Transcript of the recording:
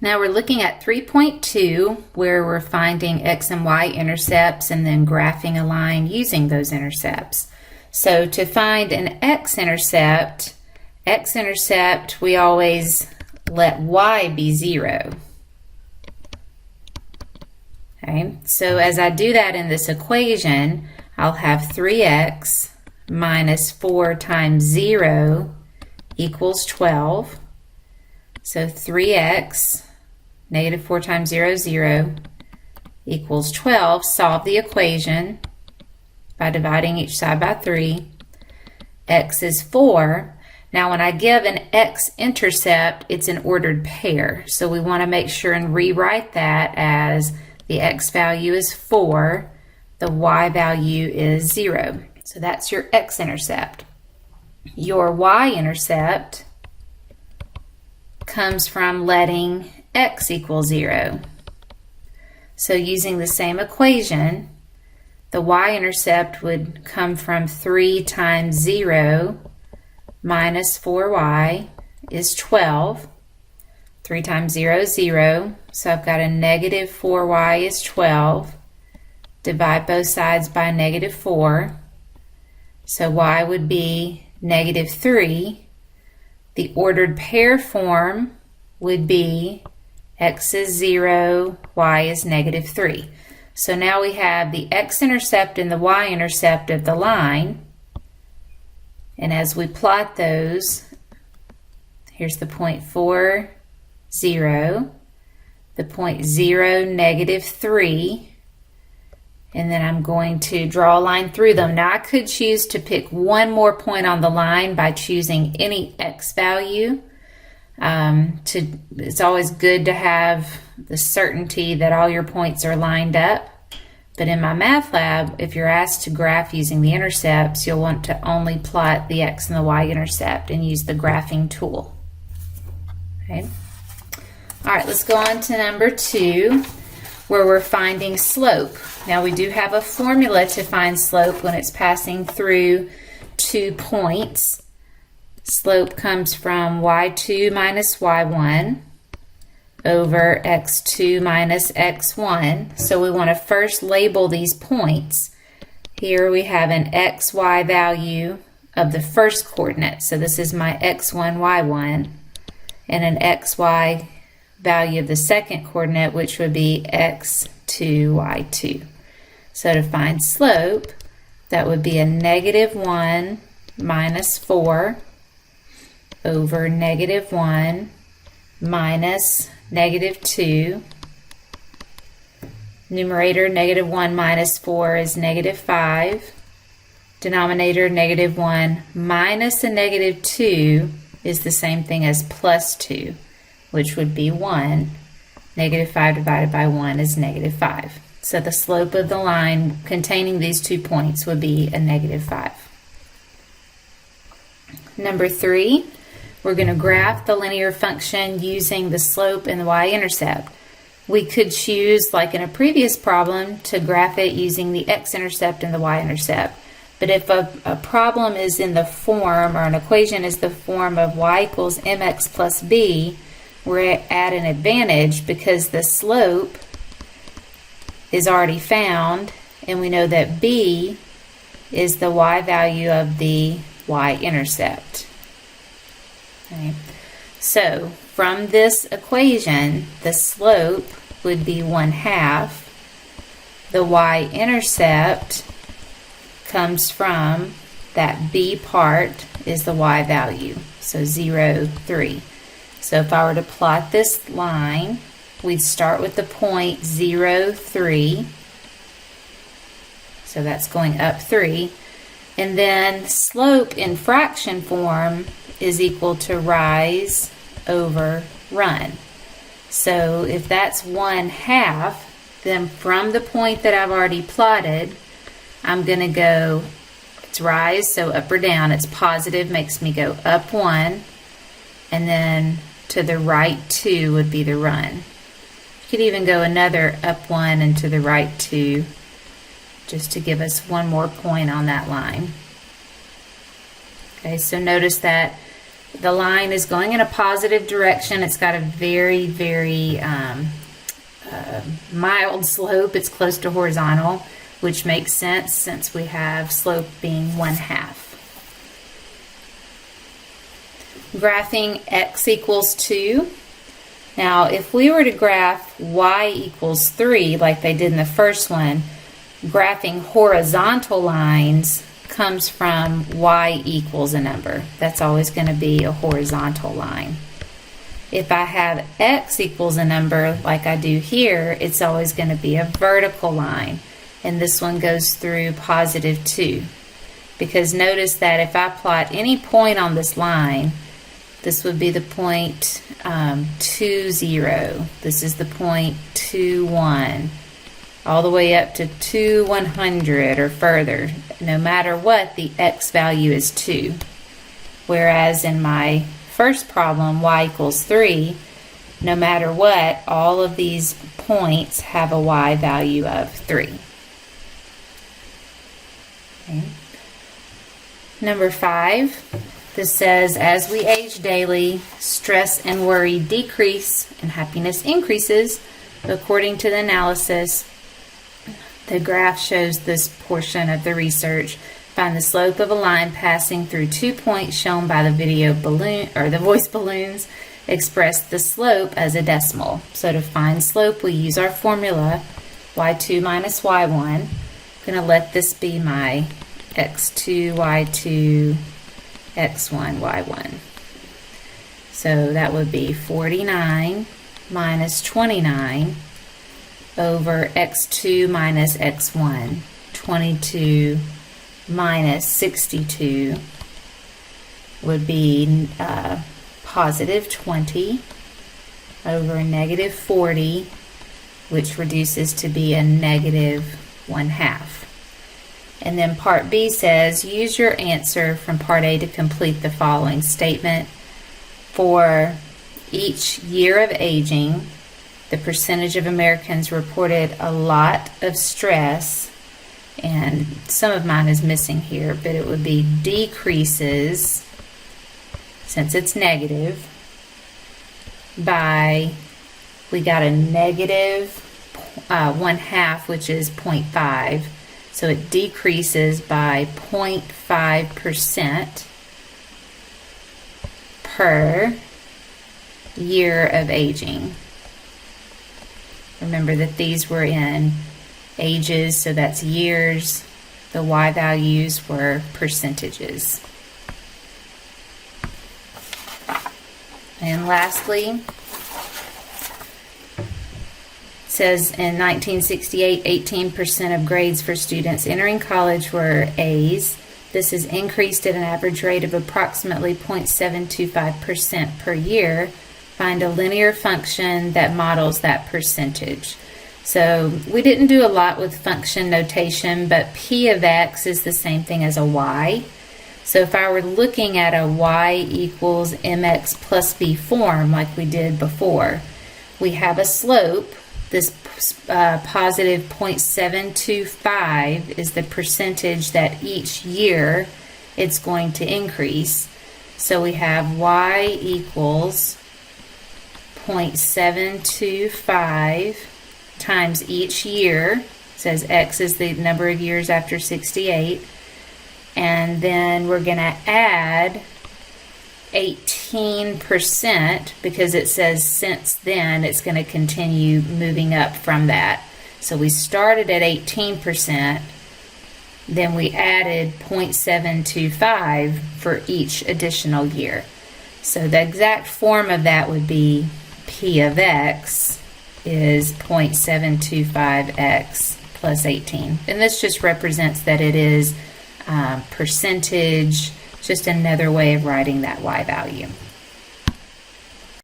Now we're looking at 3.2 where we're finding x and y intercepts and then graphing a line using those intercepts. So to find an x-intercept, we always let y be 0. Okay, so as I do that in this equation, I'll have 3x minus 4 times 0 equals 12. So 3x, negative 4 times 0 is 0, equals 12. Solve the equation by dividing each side by 3. X is 4. Now when I give an x-intercept, it's an ordered pair. So we want to make sure and rewrite that as the x value is 4, the y value is 0. So that's your x-intercept. Your y-intercept comes from letting x equal 0. So using the same equation, the y-intercept would come from 3 times 0 minus 4y is 12. 3 times 0 is 0, so I've got a negative 4y is 12. Divide both sides by negative 4. So y would be negative 3. The ordered pair form would be x is 0, y is negative 3. So now we have the x-intercept and the y-intercept of the line. And as we plot those, here's the point 4, 0, the point 0, negative 3, and then I'm going to draw a line through them. Now I could choose to pick one more point on the line by choosing any x value. It's always good to have the certainty that all your points are lined up. But in MyMathLab, if you're asked to graph using the intercepts, you'll want to only plot the x and the y-intercept and use the graphing tool. Okay. All right, let's go on to number 2, where we're finding slope. Now we do have a formula to find slope when it's passing through 2 points. Slope comes from y2 minus y1 over x2 minus x1. So we want to first label these points. Here we have an xy value of the first coordinate. So this is my x1, y1, and an xy value of the second coordinate, which would be x2, y2. So to find slope, that would be a negative 1 minus 4 over negative 1 minus negative 2. Numerator, negative 1 minus 4 is negative 5. Denominator, negative 1 minus a negative 2 is the same thing as plus 2, which would be 1. Negative 5 divided by 1 is negative 5. So the slope of the line containing these 2 points would be a negative 5. Number 3, we're going to graph the linear function using the slope and the y-intercept. We could choose, like in a previous problem, to graph it using the x-intercept and the y-intercept. But if a problem is in the form, or an equation is the form of y equals mx plus b, we're at an advantage because the slope is already found, and we know that b is the y value of the y-intercept. Okay. So from this equation, the slope would be 1/2. The y-intercept comes from that b part is the y value, so 0, 3. So if I were to plot this line, we'd start with the point 0, 3. So that's going up 3. And then slope in fraction form is equal to rise over run. So if that's 1/2, then from the point that I've already plotted, I'm going to go, it's rise, so up or down, it's positive, makes me go up 1, and then to the right 2 would be the run. You could even go another up 1 and to the right 2, just to give us one more point on that line. Okay, so notice that the line is going in a positive direction. It's got a very, very mild slope. It's close to horizontal, which makes sense since we have slope being 1/2. Graphing x equals 2. Now, if we were to graph y equals 3, like they did in the first one, graphing horizontal lines comes from y equals a number. That's always going to be a horizontal line. If I have x equals a number like I do here, it's always going to be a vertical line. And this one goes through +2. Because notice that if I plot any point on this line, this would be the point 2, 0. This is the point 2, 1. All the way up to 2, 100 or further. No matter what, the x value is 2. Whereas in my first problem, y equals 3, no matter what, all of these points have a y value of 3. Okay. Number 5. This says, as we age daily, stress and worry decrease and happiness increases. According to the analysis, the graph shows this portion of the research. Find the slope of a line passing through 2 points shown by the video balloon or the voice balloons. Express the slope as a decimal. So to find slope, we use our formula y2 minus y1. I'm going to let this be my x2, y2, x1, y1. So that would be 49 minus 29 over x2 minus x1. 22 minus 62 would be positive 20 over negative 40, which reduces to be a negative 1/2. And then part B says, use your answer from part A to complete the following statement. For each year of aging, the percentage of Americans reported a lot of stress, and some of mine is missing here, but it would be decreases, since it's negative, by, we got a negative 1/2, which is 0.5. So it decreases by 0.5% per year of aging. Remember that these were in ages, so that's years. The y values were percentages. And lastly, says in 1968, 18% of grades for students entering college were A's. This is increased at an average rate of approximately 0.725% per year. Find a linear function that models that percentage. So we didn't do a lot with function notation, but p of x is the same thing as a y. So if I were looking at a y equals mx plus b form like we did before, we have a slope. This positive 0.725 is the percentage that each year it's going to increase. So we have y equals 0.725 times each year. It says x is the number of years after 68. And then we're going to add 18% because it says since then it's going to continue moving up from that. So we started at 18%, then we added 0.725 for each additional year. So the exact form of that would be p of x is 0.725x plus 18. And this just represents that it is percentage, just another way of writing that y value.